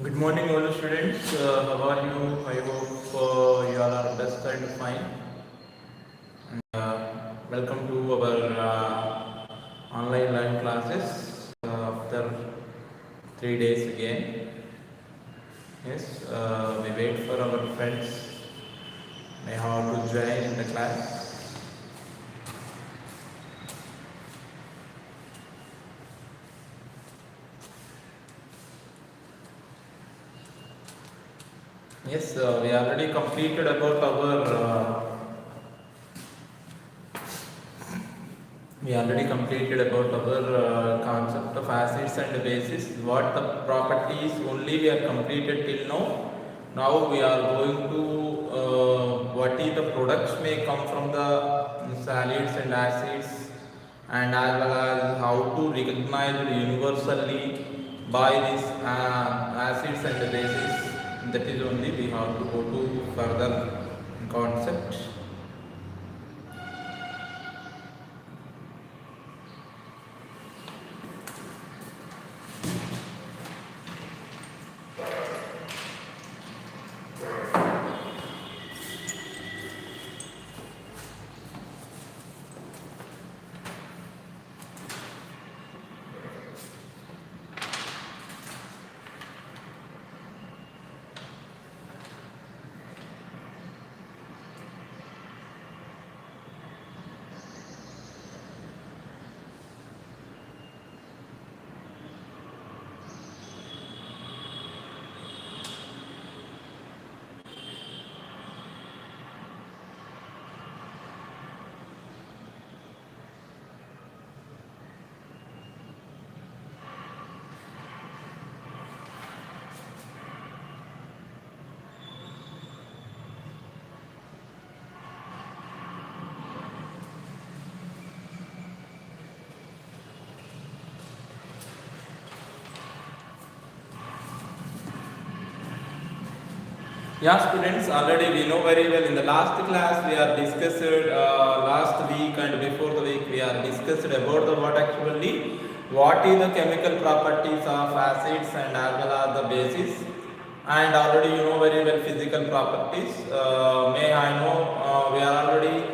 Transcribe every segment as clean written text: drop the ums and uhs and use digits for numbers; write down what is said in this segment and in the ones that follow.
Good morning, all the students. How are you? I hope you all are best and fine. Welcome to our online learning classes after 3 days again. Yes, we wait for our friends. They have to join in the class. Yes, we already completed about our concept of acids and bases. What the properties only we have completed till now. Now we are going to what is the products may come from the solids and acids, and as well as how to recognize universally by these acids and bases. That is only we have to go to further concept. Yeah, students, already we know very well. In the last class, we are discussed last week and before the week, we are discussed about the what is the chemical properties of acids and as well as the bases. And already you know very well physical properties. May I know we are already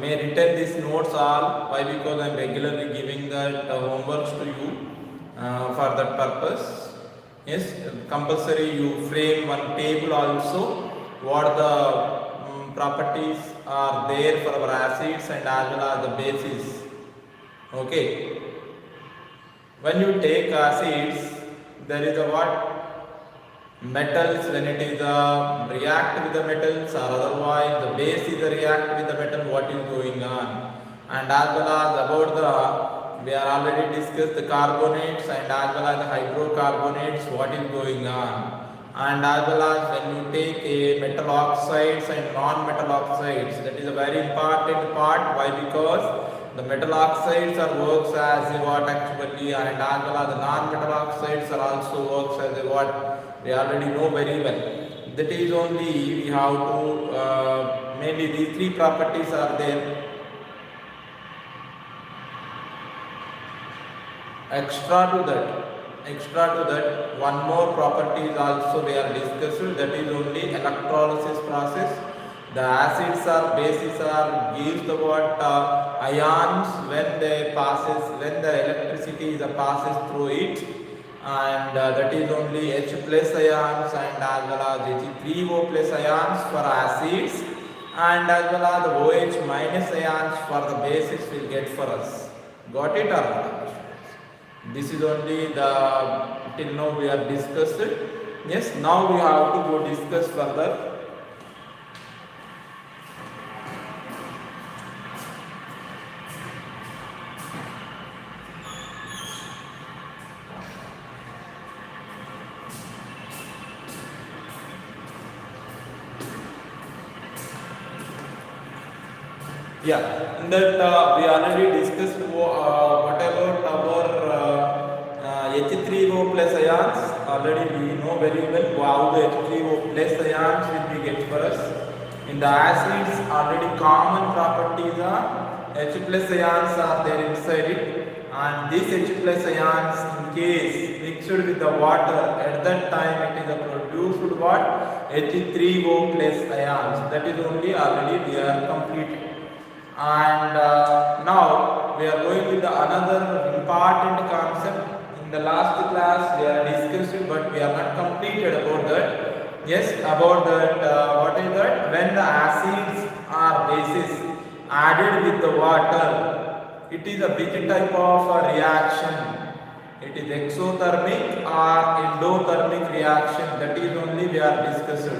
may written these notes all. Why? Because I am regularly giving that homeworks to you for that purpose. Yes, compulsory you frame one table also what the properties are there for our acids and as well as the bases. Okay, when you take acids, there is a what metals when it is a react with the metals, or otherwise the base is a react with the metal, what is going on, and as well as about the we are already discussed the carbonates and as well as the hydrocarbonates, what is going on, and as well as when you take a metal oxides and non-metal oxides, that is a very important part. Why? Because the metal oxides are works as a what actually, and as well as the non-metal oxides are also works as a what we already know very well. That is only we have to mainly these three properties are there. Extra to that, one more property is also we are discussed. That is only electrolysis process. The acids or bases are gives the what ions when they when the electricity is passes through it, and that is only H plus ions and as well as H3O plus ions for acids, and as well as the OH minus ions for the bases will get for us. Got it or not? This is only the till now we have discussed it. Yes, now we have to go discuss further. Yeah, in that we already discussed what about our H3O plus ions. Already we know very well how the H3O plus ions will be get for us. In the acids, already common properties are H plus ions are there inside it, and these H plus ions, in case we mixed with the water, at that time it is produced what? H3O plus ions. That is only already we are completed. And now we are going with the another important concept. In the last class we are discussed, but we are not completed about that. Yes, about that. What is that? When the acids or bases added with the water, it is a which type of reaction? It is exothermic or endothermic reaction. That is only we are discussed.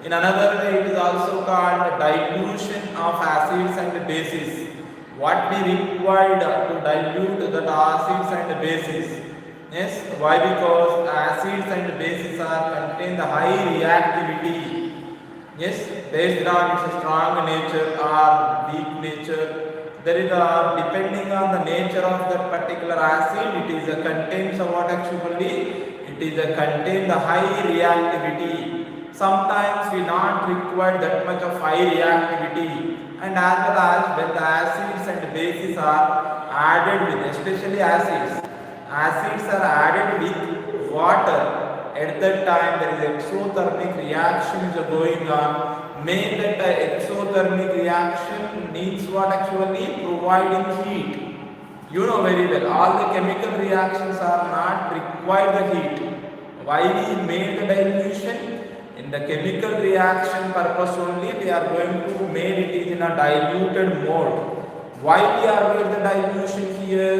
In another way, it is also called dilution of acids and bases. What we required to dilute the acids and bases? Yes, why? Because acids and bases are contain the high reactivity. Yes, based on its strong nature or weak nature. There is a depending on the nature of that particular acid, it is a contains what actually it is a contain the high reactivity. Sometimes we not require that much of high reactivity, and as well as when the acids and bases are added with, especially acids are added with water, at that time there is exothermic reactions going on. Main that exothermic reaction needs what actually providing heat. You know very well, all the chemical reactions are not require the heat. Why we made the dilution? In the chemical reaction purpose only we are going to make it in a diluted mode. Why we are doing the dilution here?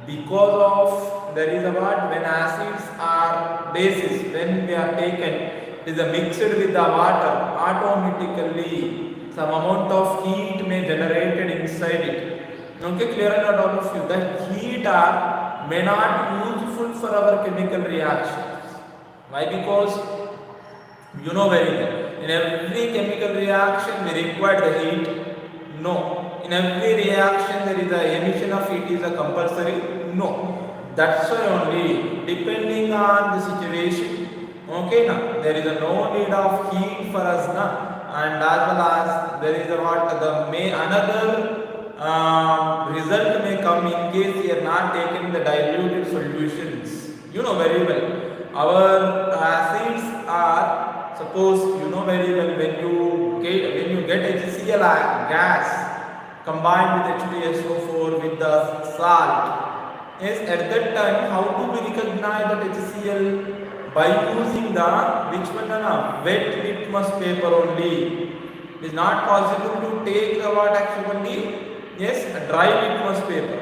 Because of there is a what? When acids are bases, when we are taken, it is a mixed with the water, automatically some amount of heat may generated inside it. Okay, clear or not all of you? The heat are may not useful for our chemical reactions. Why? Because you know very well, in every chemical reaction we require the heat. No. In every reaction there is a emission of heat is a compulsory. No. That's why only depending on the situation. Okay, now there is a no need of heat for us now, and as well as there is a what the may another result may come in case we are not taking the diluted solutions. You know very well, our acids are, suppose you know very well, when you get HCl gas combined with H2SO4 with the salt. Yes, at that time, how do we recognize that HCl? By using the which one? Wet litmus paper only. It is not possible to take the what actually? Yes, a dry litmus paper.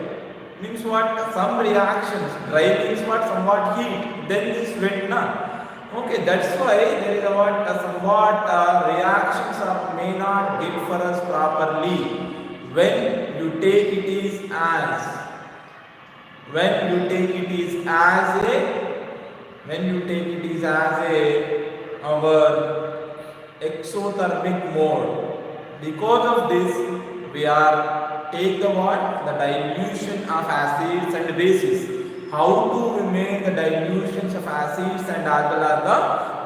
Means what? Some reactions. Dry means what? Somewhat heat. Then this wet na. Okay, that's why there is a what? Somewhat reactions may not get for us properly. When you take it is as. When you take it is as our exothermic mode. Because of this, we are take the what? The dilution of acids and bases. How do we make the dilutions of acids and as well as the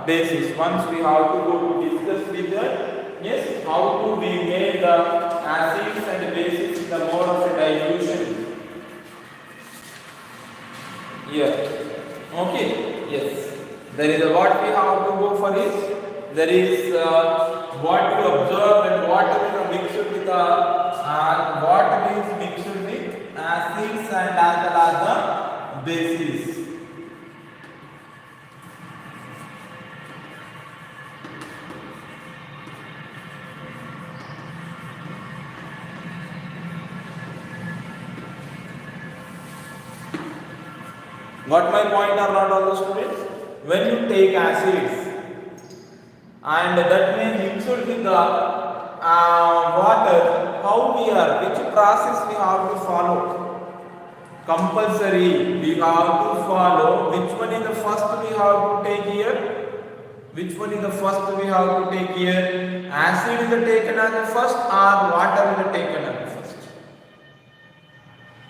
bases? Once we have to go to discuss with that. Yes, how do we make the acids and bases in the mode of a dilution? Here. Okay. Yes. There is a what we have to go for is there is what we observe and what is mixed with what is mixed with acids and as well as the bases. Got my point or not, all the students? When you take acids and that may mix with the water, how we are, which process we have to follow? Compulsory, we have to follow. Which one is the first we have to take here? Which one is the first we have to take here? Acid is taken as the first or water is taken as the first?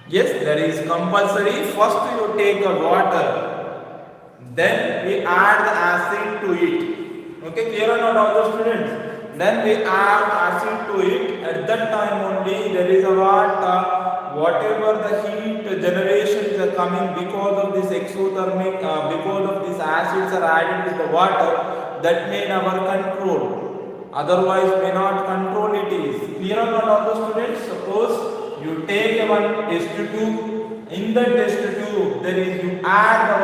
Yes, there is compulsory. First you take the water, then we add the acid to it. Okay, clear or not, all the students? Then we add acid to it. At that time only there is a what? whatever the heat generations are coming because of this exothermic, because of these acids are added with the water, that may never control. Otherwise, may not control it is. Clear or not, all the students? Suppose you take one test tube. In the test tube, there is you add the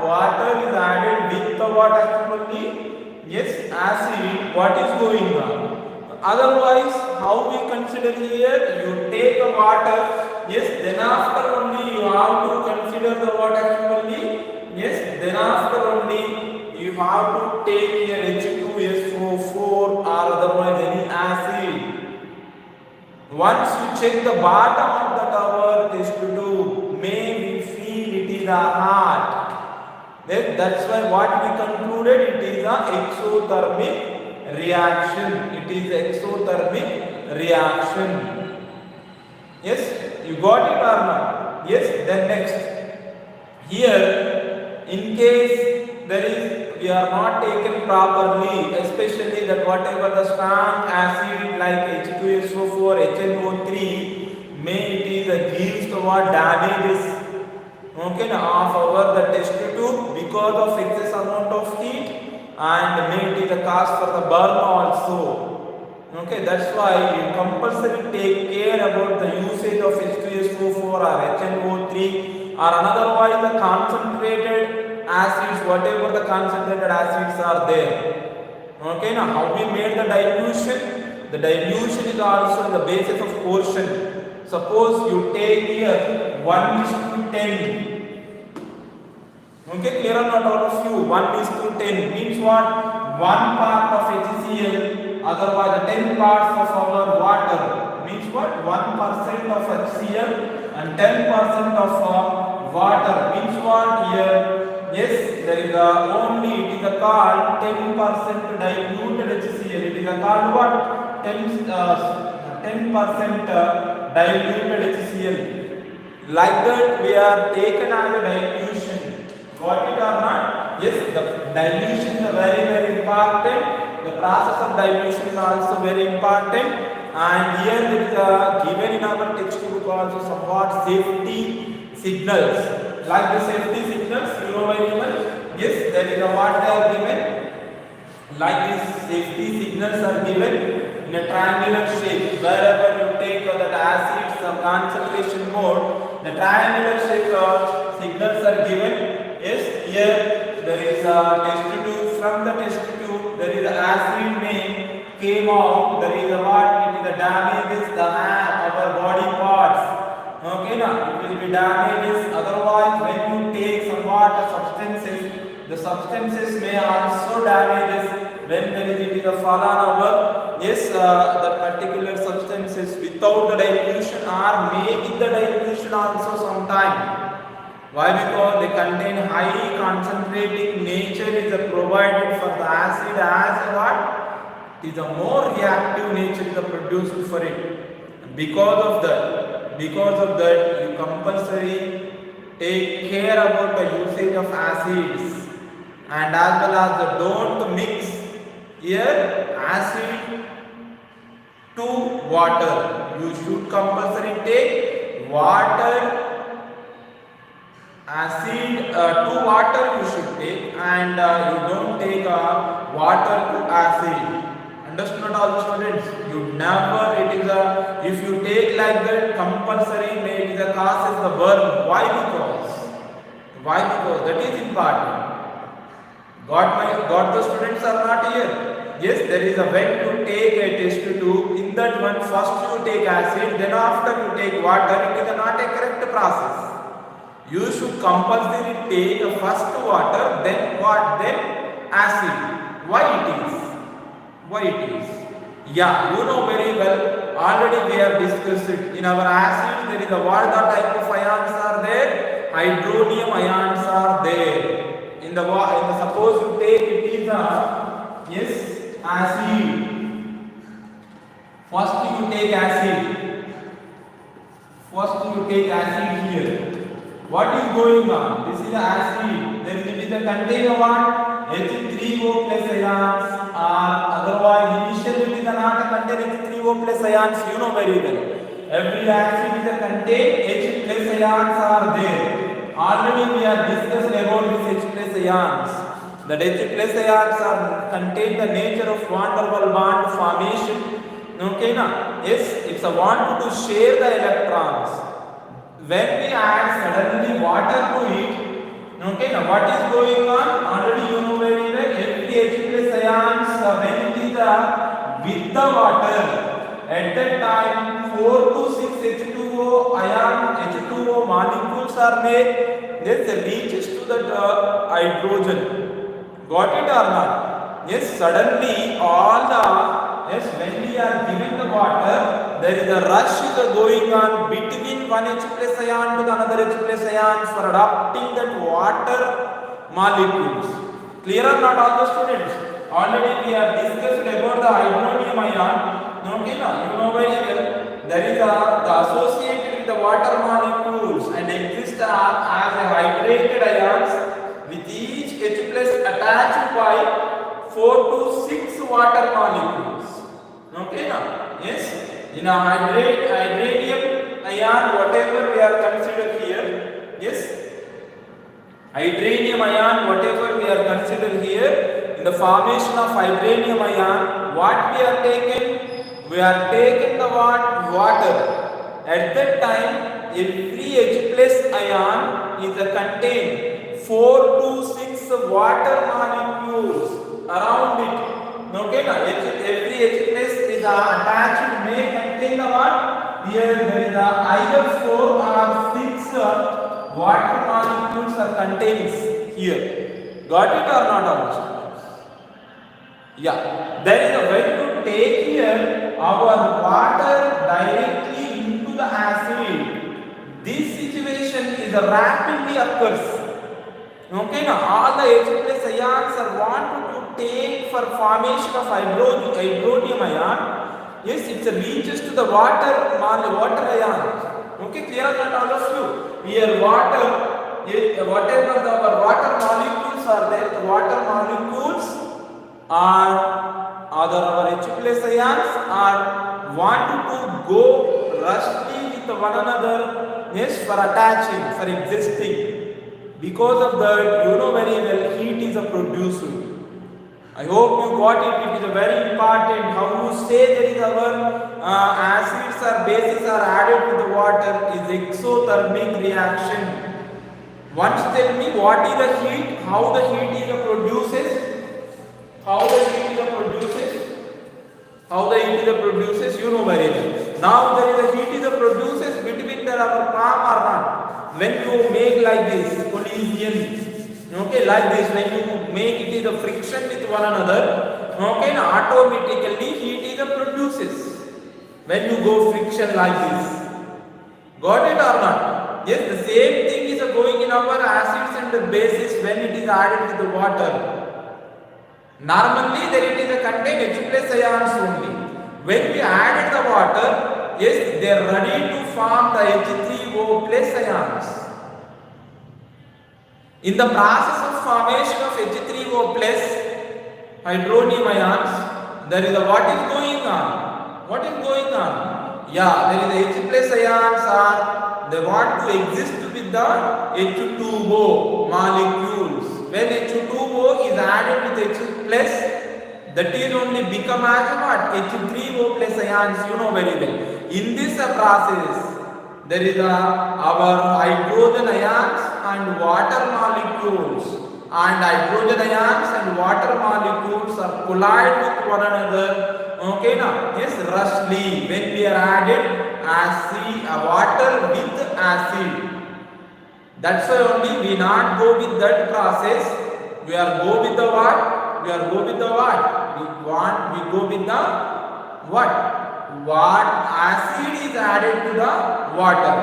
water is added with the what actually? Yes, acid. What is going on? Otherwise, how we consider here? You take the water. Yes, then after only you have to consider the water actually. Yes, then after only you have to take here H2SO4 or otherwise any acid. Once you check the bottom of the tower test tube, may we feel it is a heart. That's why what we concluded, it is a exothermic reaction. It is exothermic reaction. Yes, you got it or not? Yes, then next. Here, in case there is, we are not taken properly, especially that whatever the strong acid like H2SO4, HNO3, may it is gives the what damages. Okay, now of our the test tube because of excess amount of heat, and may it is a cause for the burn also. Okay, that's why you compulsory take care about the usage of H2SO4 or HNO3 or otherwise the concentrated acids, whatever the concentrated acids are there. Okay, now how we made the dilution? The dilution is also the basis of quotient. Suppose you take here 1:10. Okay, clear or not all of you? 1:10 means what? 1 part of HCl, otherwise the 10 parts of our water. Means what? 1% of HCl and 10% of water. Means what here? Yes, there is only, it is called 10% diluted HCl. It is called what? 10% diluted HCl. Like that we are taken as a dilution. Got it or not? Yes, the dilution is very important. The process of dilution is also very important. And here there is given in our textbook also somewhat safety signals. Like the safety signals, you know very well. Yes, there is a what they are given. Like these safety signals are given in a triangular shape. Wherever you take that acids or concentration mode, the triangular shape signals are given. Yes, here there is a test tube. From the test tube, there is an acid name came out. There is a what? It is the damages the our body parts. Okay, now it will be damages. Otherwise, when you take some water substances, the substances may also damages when there is it is a fall on our the particular substances without the dilution or maybe the dilution also sometime. Why? Because they contain high concentrating nature is provided for the acid as what? It is a more reactive nature is produced for it. Because of that, you compulsory take care about the usage of acids, and as well as the don't mix here acid to water. You should compulsory take water acid to water you should take, and you don't take water to acid. Understood all the students? You never, it is a, if you take like that compulsory, it is a causes the burn. Why? Because that is important. Got the students are not here. Yes, there is a when you take a test tube, in that one first you take acid, then after you take water. It is not a correct process. You should compulsory take first water, then what? Then acid. Why it is? Yeah, you know very well. Already we have discussed it. In our acid, there is a what type of ions are there? Hydronium ions are there. In the suppose you take it is a acid. First you take acid here. What is going on? This is the acid. Then it is a container what? H3O plus ions, or otherwise initially it is not a container H3O plus ions. You know very well. Every acid is a contain H plus ions are there. Already we are discussed about these H plus ions. That H plus ions are contain the nature of van der Waals bond formation. Okay, na? Yes, it's a want to share the electrons. When we add suddenly water to it, okay, now what is going on? Already you know very well. Every H plus ions when it is with the water, at that time 4 to 6 H2O ion H2O molecules are made. This reaches to that hydrogen. Got it or not? Yes, suddenly all the when we are given the water, there is a rush going on between one H plus ion to the another H plus ions for adopting that water molecules. Clear or not, all the students? Already we have discussed about the hydronium ion. Okay, now you know very well. There is the associated with the water molecules and exist as a hydrated ions with each H plus attached by 4 to 6 water molecules. Okay, now yes, in a hydronium ion, whatever we are considered here, yes, hydronium ion, whatever we are considered here, in the formation of hydronium ion, what we are taken? We are taken the water. At that time, every H plus ion is contain 4 to 6 water molecules around it. Okay, now every H plus is attached may contain the what? Here there is either 4 or 6 water molecules are contains here. Got it or not, almost? Yeah. There is a way to take here our water directly into the acid. This situation is rapidly occurs. Okay, now all the H plus ions are wanted to take for formation of hydronium ion. Yes, it reaches to the water ion. Okay, clear that all of you? Here whatever our water molecules are there, the water molecules are either our H plus ions are wanted to go rushly with one another, yes, for attaching, for existing. Because of that, you know very well, heat is a producer. I hope you got it. It is a very important. How you say there is our acids or bases are added to the water is exothermic reaction. Once tell me what is the heat, how the heat is produces, how the heat is produces, how the heat is produces, you know very well. Now there is a heat is produces between the our palm or not. When you make like this collision, okay, like this, when you make it is a friction with one another, okay, now automatically heat is produces. When you go friction like this, got it or not? Yes, the same thing is going in our acids and the bases when it is added with the water. Normally there it is a contain H plus ions only. When we added the water, yes, they are ready to form the H3O plus ions. In the process of formation of H3O plus hydronium ions, there is a what is going on? What is going on? Yeah, there is H plus ions are they want to exist with the H2O molecules. When H2O is added with H plus, that is only become as what? H3O plus ions, you know very well. In this process, there is our hydrogen ions and water molecules. And hydrogen ions and water molecules are collide with one another. Okay, now yes, rushly when we are added acid, water with acid. That's why only we not go with that process. We are go with the what? We are go with the what? We go with the what? What acid is added to the water.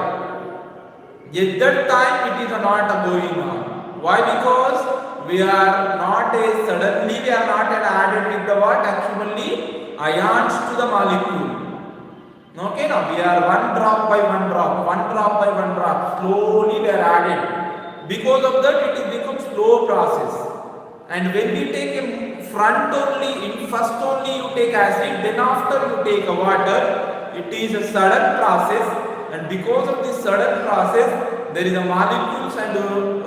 At that time it is not going on. Why? Because we are not suddenly we are not added with the what? Actually ions to the molecule. Okay, now we are one drop by one drop, slowly we are added. Because of that it becomes slow process. And when we take a front only, in first only you take acid, then after you take a water, it is a sudden process, and because of this sudden process there is a molecules and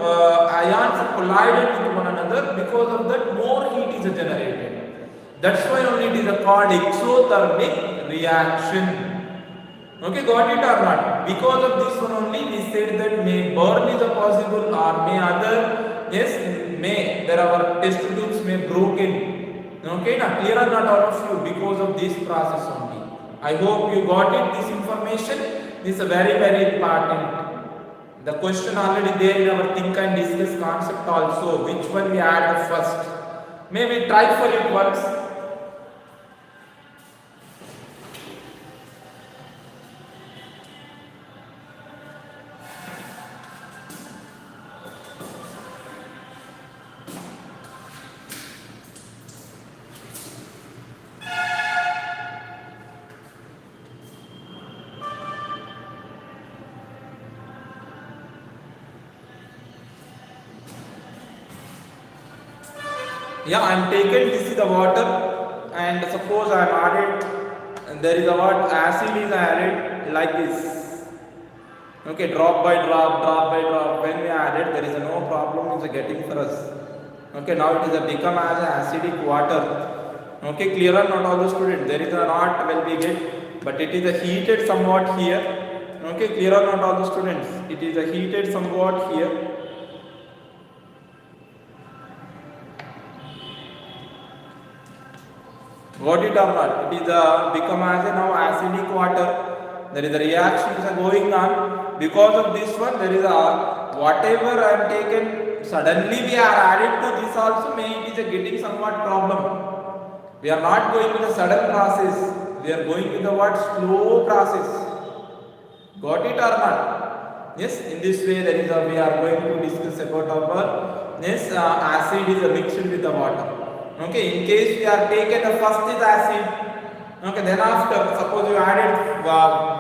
ions collided with one another. Because of that more heat is generated. That's why only it is called exothermic reaction. Okay, got it or not? Because of this one only we said that may burn is a possible, or may other, yes, may there are test tubes may broken. Okay, now clear or not all of you? Because of this process only. I hope you got it, this information. This is a very important. The question already there in our think and discuss concept also. Which one we add first? Maybe try for it once. Yeah, I am taken, this is the water, and suppose I am added, and there is a what acid is added like this. Okay, drop by drop, drop by drop. When we add it, there is no problem is getting for us. Okay, now it is a become as a acidic water. Okay, clear or not all the students? There is a not will be get, but it is a heated somewhat here. Okay, clear or not all the students? It is a heated somewhat here. Got it or not? It is a become as a now acidic water. There is a reactions are going on. Because of this one, there is a whatever I am taken. Suddenly we are added to this also. May it is a getting somewhat problem. We are not going with a sudden process. We are going with a what slow process. Got it or not? Yes. In this way, there is a we are going to discuss about our yes acid is mixed with the water. Okay, in case we are taken the first is acid, okay, then after suppose you added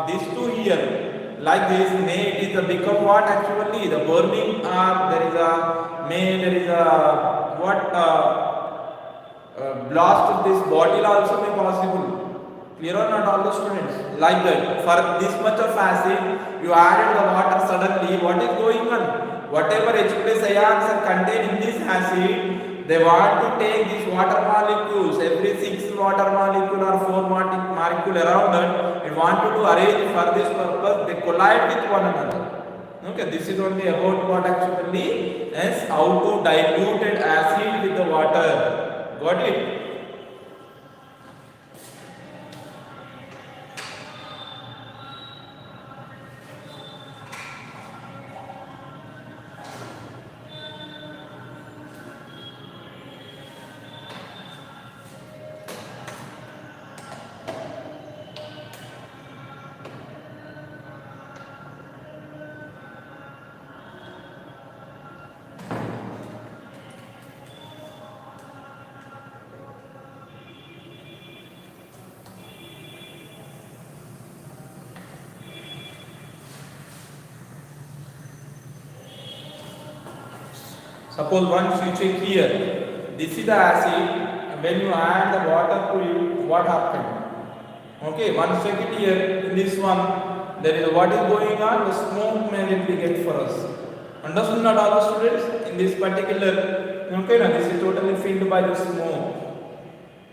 these two here like this, may it is a become what actually the burning, or there is a may there is a what blast of this bottle also may possible. Clear or not all the students? Like that, for this much of acid you added the water, suddenly what is going on? Whatever H plus ions are contained in this acid, they want to take these water molecules, every 6 water molecule or 4 molecule around it, they want to arrange for this purpose, they collide with one another. Okay, this is only about what actually is how to diluted acid with the water. Got it? Suppose once you check here, this is the acid, and when you add the water to it, what happened? Okay, once check it here, in this one, there is what is going on, the smoke may be get for us. Understood not all the students? In this particular, okay, now this is totally filled by the smoke.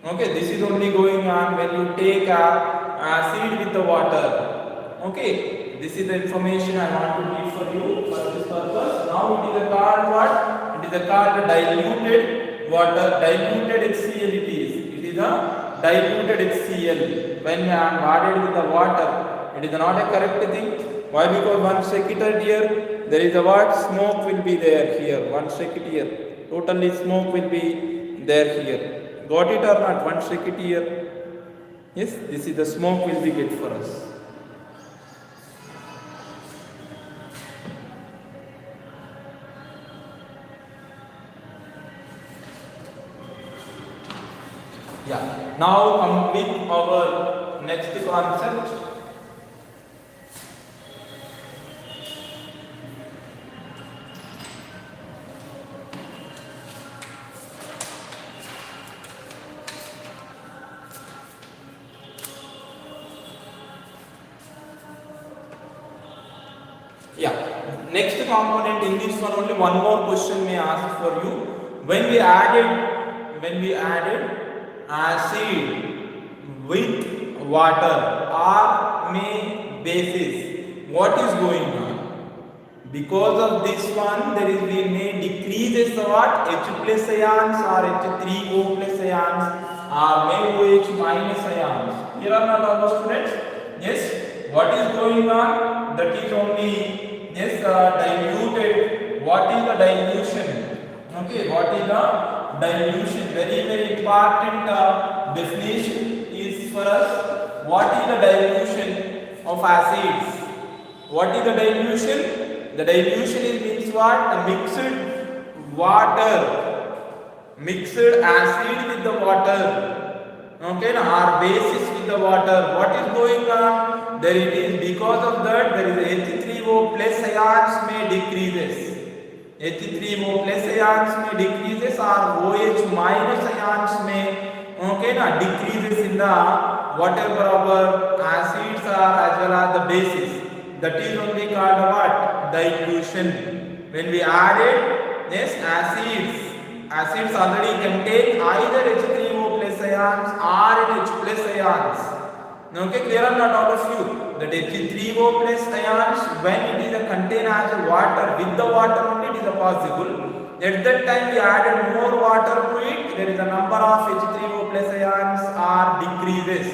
Okay, this is only going on when you take acid with the water. Okay, this is the information I want to give for you for this purpose. Now it is called what? It is called diluted water, diluted HCl it is. It is a diluted HCl. When I am added with the water, it is not a correct thing. Why? Because once check it here, there is a what? Smoke will be there here. Once check it here, totally smoke will be there here. Got it or not? Once check it here. Yes, this is the smoke will be good for us. Yeah. Now complete our next concept. Yeah. Next component in this one, only one more question may ask for you. When we added acid with water or may basis, what is going on? Because of this one, there is we may decreases the what? H plus ions or H3O plus ions or may OH minus ions. Here are not all the students. Yes. What is going on? That is only yes diluted. What is the dilution? Okay. What is the dilution? Very important definition is for us. What is the dilution of acids? What is the dilution? The dilution is means what? A mixed water, mixed acid with the water, okay, or basis with the water. What is going on? There it is. Because of that, there is H3O plus ions may decreases. H3O plus ions may decreases or OH minus ions may decreases in the whatever our acids are as well as the bases. That is only called what? Dilution. When we added yes acids already contain either H3O plus ions or H plus ions. Okay, clear or not all of you? That H3O plus ions, when it is a contained as water, with the water only it is possible. At that time we added more water to it, there is a number of H3O plus ions are decreases.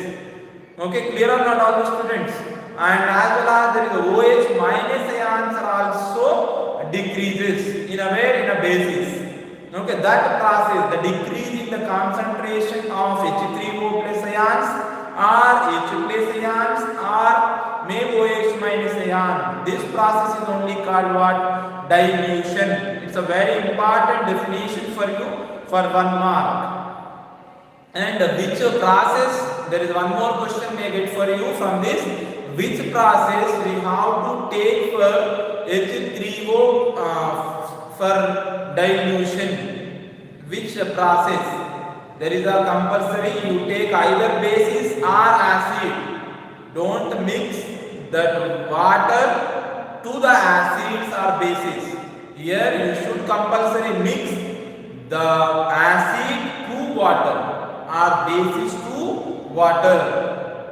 Okay, clear or not all the students? And as well as there is a OH minus ions are also decreases in a basis. Okay, that process, the decrease in the concentration of H3O plus ions or H plus ions or may OH minus ion. This process is only called what? Dilution. It's a very important definition for you for 1 mark. And which process? There is one more question may get for you from this. Which process we have to take for H3O for dilution? Which process? There is a compulsory you take either basis or acid. Don't mix the water to the acids or bases. Here you should compulsory mix the acid to water or basis to water.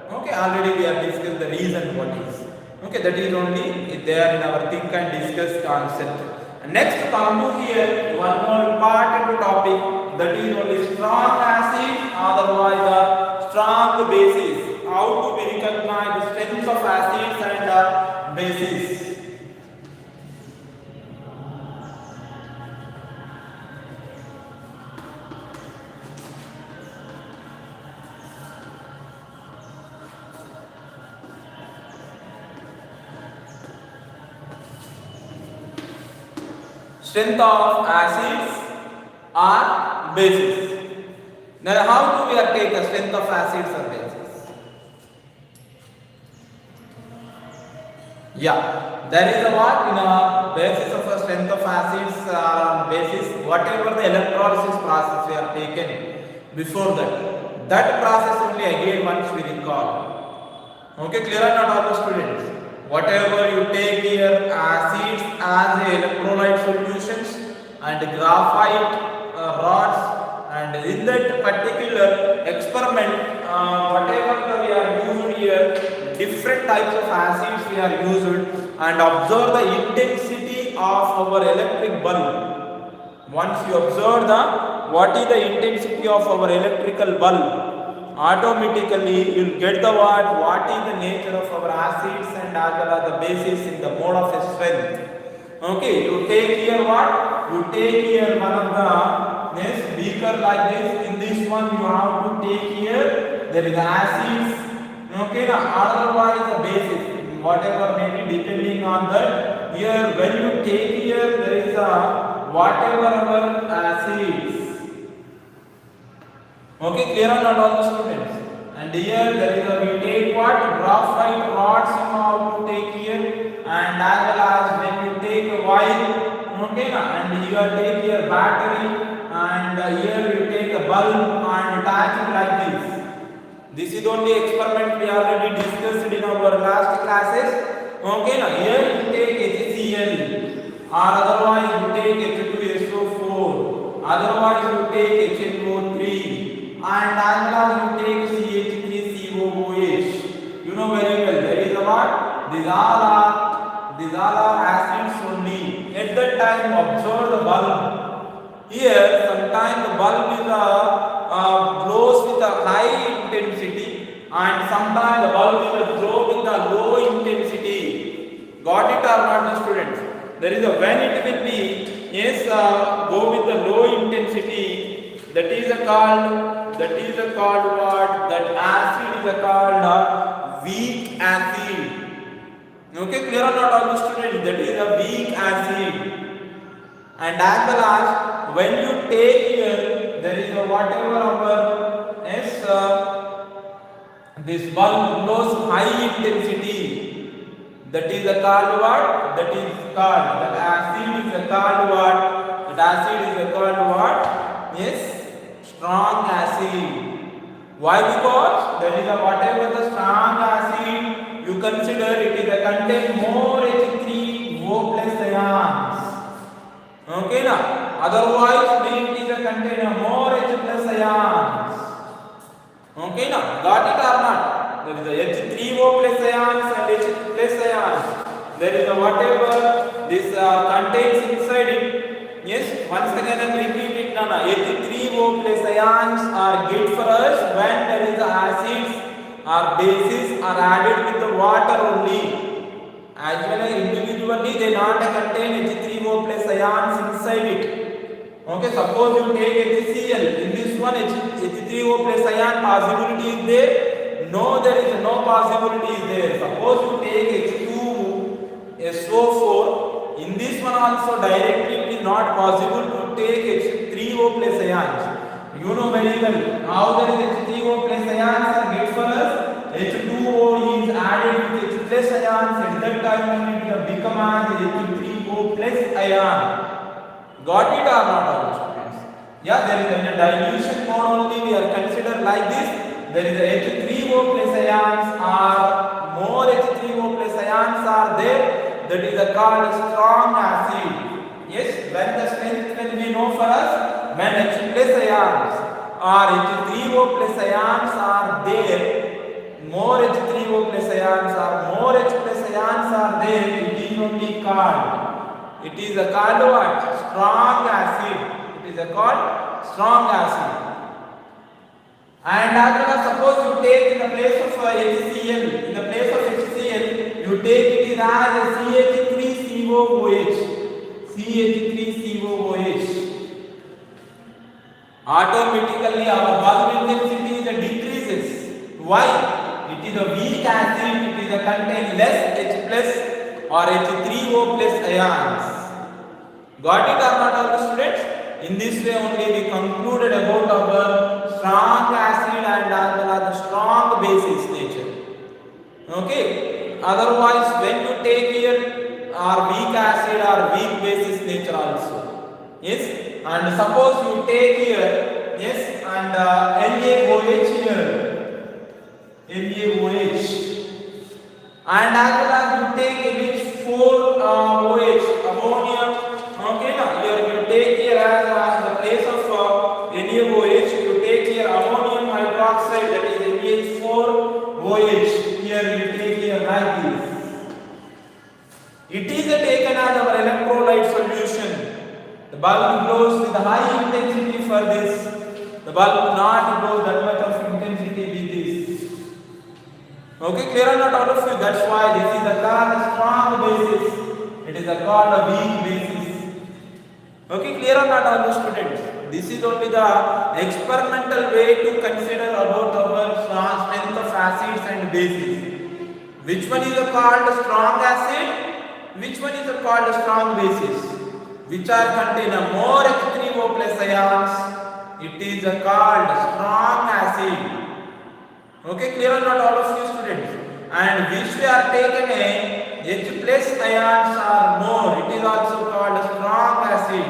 Okay, already we have discussed the reason what is. Okay, that is only there in our think and discuss concept. Next come to here one more important topic, that is only strong acid, otherwise the strong bases. How to we recognize the strength of acids and bases. Strength of acids or bases. Now how do we take the strength of acids or bases? Yeah, there is a what in a basis of a strength of acids or basis, whatever the electrolysis process we have taken before that process only again once we recall. Okay, clear or not all the students? Whatever you take here acids as electrolyte solutions and graphite rods, and in that particular experiment whatever we are using here, different types of acids we are used, and observe the intensity of our electric bulb. Once you observe what is the intensity of our electrical bulb, automatically you will get the what is the nature of our acids and as well as the bases in the mode of strength. Okay, you take here what? You take here one of the beaker like this. In this one you have to take here there is acids. Okay, otherwise the bases, whatever may be depending on that. Here when you take here there is a whatever our acids. Okay, clear or not all the students? And here there is a we take what? Graphite rods you have to take here, and as well as when you take a wire, okay, and you are take here battery, and here you take a bulb and attach it like this. This is only experiment we already discussed in our last classes. Okay, now here you take or otherwise you take H2SO4, otherwise you take HNO3, and as well as you take CH3COOH. You know very well there is a what? These all are acids only. At that time observe the bulb. Here sometimes the bulb is glows with a high intensity and sometimes the bulb is glow with a low intensity. Got it or not, the students? There is a when it will be yes go with the low intensity, that is a called what? That acid is a called weak acid. Okay, clear or not all the students? That is a weak acid. And as well as when you take here, there is a whatever our yes this bulb glows high intensity. That is a called what? That is called that acid is a called what? That acid is a called what? Yes, strong acid. Why? Because there is a whatever the strong acid you consider it is a contain more H3O plus ions. Okay now, otherwise it is a contain more H plus ions. Okay now, got it or not? There is a H3O plus ions and H plus ions. There is a whatever this contains inside it. Yes, once again I am repeat it now. H3O plus ions are good for us when there is acids or bases are added with the water only. As well as individually they not contain H3O plus ions inside it. Okay, suppose you take HCl, in this one H3O plus ion possibility is there? No, there is no possibility is there. Suppose you take H2SO4, in this one also directly it is not possible to take H3O plus ions. You know very well how there is H3O plus ions are good for us. H2O is added with H plus ions, at that time it will become as H3O plus ion. Got it or not all students? Yeah, there is a dilution mode only we are considered like this. There is a H3O plus ions or more H3O plus ions are there. That is a called strong acid. Yes, when the strength will be known for us, when H plus ions or H3O plus ions are there, more H3O plus ions or more H plus ions are there, it is only called. It is a called what? Strong acid. It is a called strong acid. And as suppose you take in the place of HCl, in the place of HCl, you take it as a CH3COOH. CH3COOH. Automatically our bulb intensity decreases. Why? It is a weak acid, it is a contain less H plus or H3O plus ions. Got it or not all the students? In this way only we concluded about our strong acid and as well as the strong basis nature. Okay. Otherwise when you take here our weak acid or weak basis nature also. Yes. And suppose you take here, yes, and NaOH here, NaOH, and as well as you take H4OH, ammonia. Okay, now here you take here as the place of NaOH, you take here ammonium hydroxide, that is NaH4OH. Here you take here like this. It is taken as our electrolyte solution. The bulb glows with high intensity for this. The bulb not glows that much of intensity with this. Okay, clear or not all of you? That's why this is a called strong basis. It is a called a weak basis. Okay, clear or not all the students? This is only the experimental way to consider about our strength of acids and bases. Which one is called strong acid? Which one is called strong basis? Which are contain more H3O plus ions, it is called strong acid. Okay, clear or not all of you students? And which we are taken H plus ions are more, it is also called strong acid.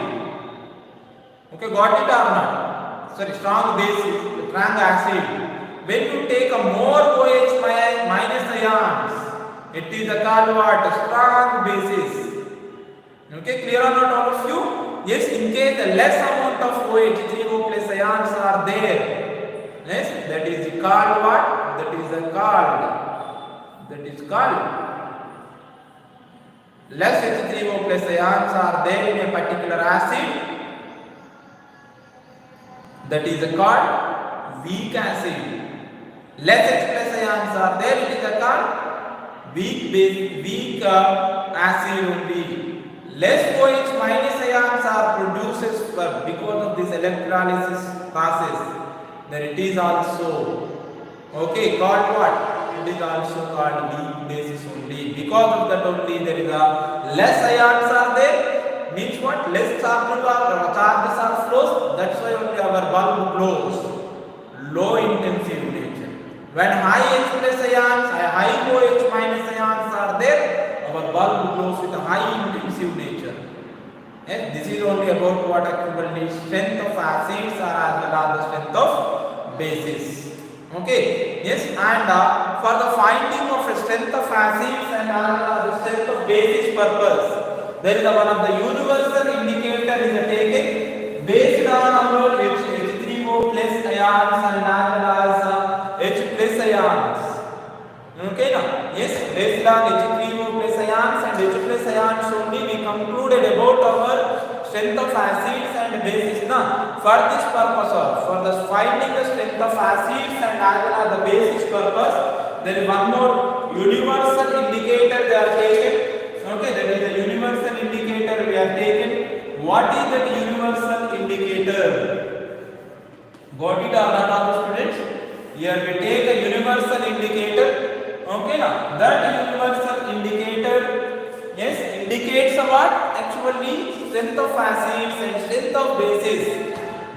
Okay, got it or not? Sorry, strong basis, strong acid. When you take a more OH minus ions, it is called what? Strong basis. Okay, clear or not all of you? Yes, in case the less amount of OH3O plus ions are there, yes, that is called what? That is called less H3O plus ions are there in a particular acid, that is called weak acid. Less H plus ions are there, it is called weak acid only. Less OH minus ions are produced because of this electrolysis process. Then it is also called what? It is also called weak basis only. Because of that only there is a less ions are there. Means what? Less charges are flows. That's why only our bulb glows. Low intensive nature. When high H plus ions, high OH minus ions are there, our bulb glows with a high intensive nature. And this is only about what actually strength of acids or as well as the strength of bases. Okay, yes, and for the finding of the strength of acids and the strength of bases purpose, there is one of the universal indicator is taken based on our H3O plus ions and as well as H plus ions. Okay, now yes, based on H3O plus ions and H plus ions only we concluded about our strength of acids and bases. Now, for this purpose or for the finding the strength of acids and as well as the bases purpose, there is one more universal indicator they are taken. Okay, there is a universal indicator we are taken. What is that universal indicator? Got it or not, all students? Here we take a universal indicator. Okay, now that universal indicator, yes, indicates what? Actually, strength of acids and strength of bases.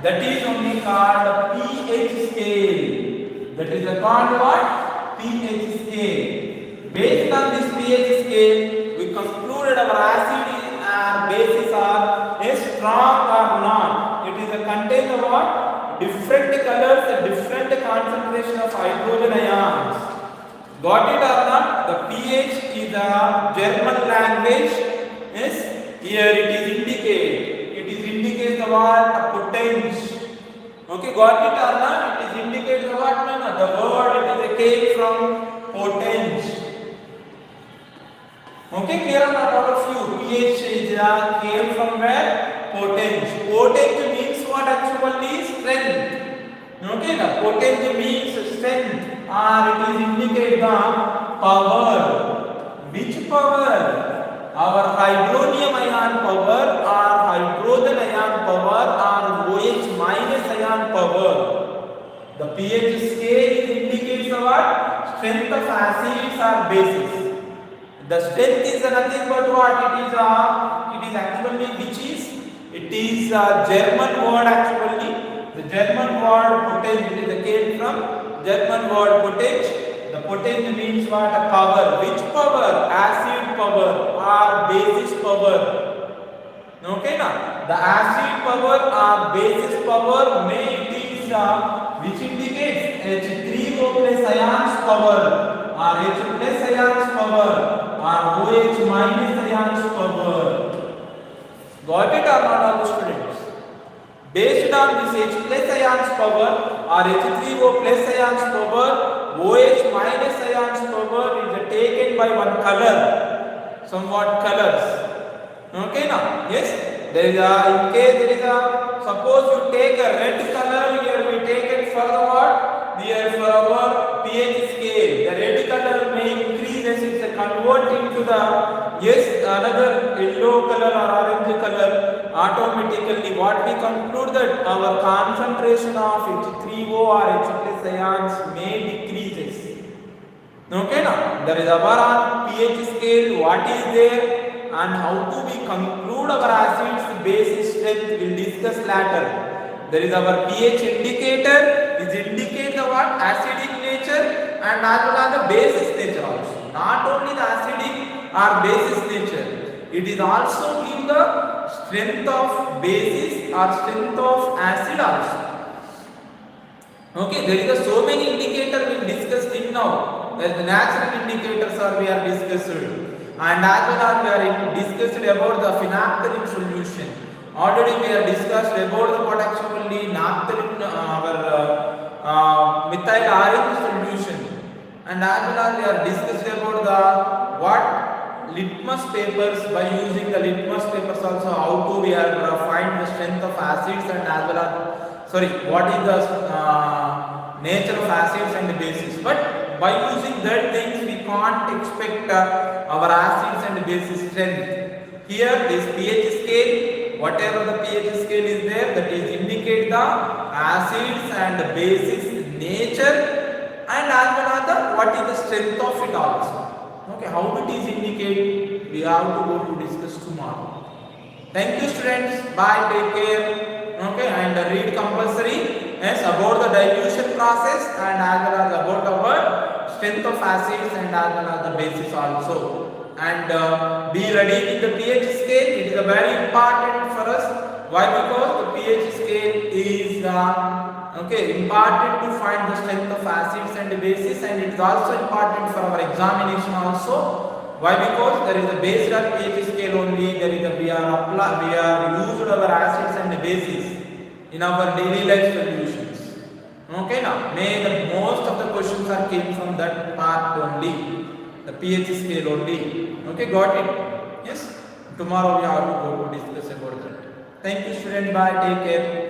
That is only called pH scale. That is called what? pH scale. Based on this pH scale, we concluded our acid and bases are strong or not. It is a contain of what? Different colors and different concentration of hydrogen ions. Got it or not? The pH is a German language. Yes, here it is indicate. It is indicates the what? A potential. Okay, got it or not? It is indicates the what? No, the word it is a came from potential. Okay, clear or not all of you? pH is came from where? Potential. Potential means what actually? Strength. Okay, the potential means strength. It is indicate the power. Which power? Our hydronium ion power or hydrogen ion power or OH minus ion power. The pH scale indicates what? Strength of acids or bases. The strength is nothing but what? It is actually which is? It is a German word actually. The German word potential is the came from German word potential. The potential means what? A power. Which power? Acid power or basis power. Okay, now the acid power or basis power may it is which indicates H3O plus ions power or H plus ions power or OH minus ions power. Got it or not, all students? Based on this H plus ions power or H3O plus ions power, OH minus ions power is taken by one color, somewhat colors. Okay, now yes, there is a in case there is a suppose you take a red color here we take it for the what? Here for our pH scale. The red color may increase as it convert into the another yellow color or orange color. Automatically what we conclude that our concentration of H3O or H plus ions may decreases. Okay, now there is our pH scale, what is there and how to we conclude our acids basis strength will discuss later. There is our pH indicator is indicate the what? Acidic nature and as well as the basis nature also. Not only the acidic or basis nature, it is also give the strength of basis or strength of acid also. Okay, there is so many indicators we discussed in now. The natural indicators are we are discussed. And as well as we are discussed about the phenolphthalein solution. Already we have discussed about the what actually naphthalene our methyl orange solution, and as well as we are discussed about the what litmus papers. By using the litmus papers also how to we are find the strength of acids, and as well as what is the nature of acids and bases. But by using that things we can't expect our acids and bases strength. Here this pH scale, whatever the pH scale is there, that is indicate the acids and bases nature, and as well as the what is the strength of it also. Okay, how it is indicate we have to go to discuss tomorrow. Thank you students, bye, take care. Okay, and read compulsory yes about the dilution process, and as well as about our strength of acids and as well as the bases also. And be ready with the pH scale. It is very important for us. Why? Because the pH scale is important to find the strength of acids and bases, and it is also important for our examination also. Why? Because there is a based on pH scale only. There is we are used our acids and bases in our daily life solutions. Okay, now the most of the questions are came from that part only, the pH scale only. Okay, got it? Yes. Tomorrow we have to go to discuss about that. Thank you, student. Bye. Take care.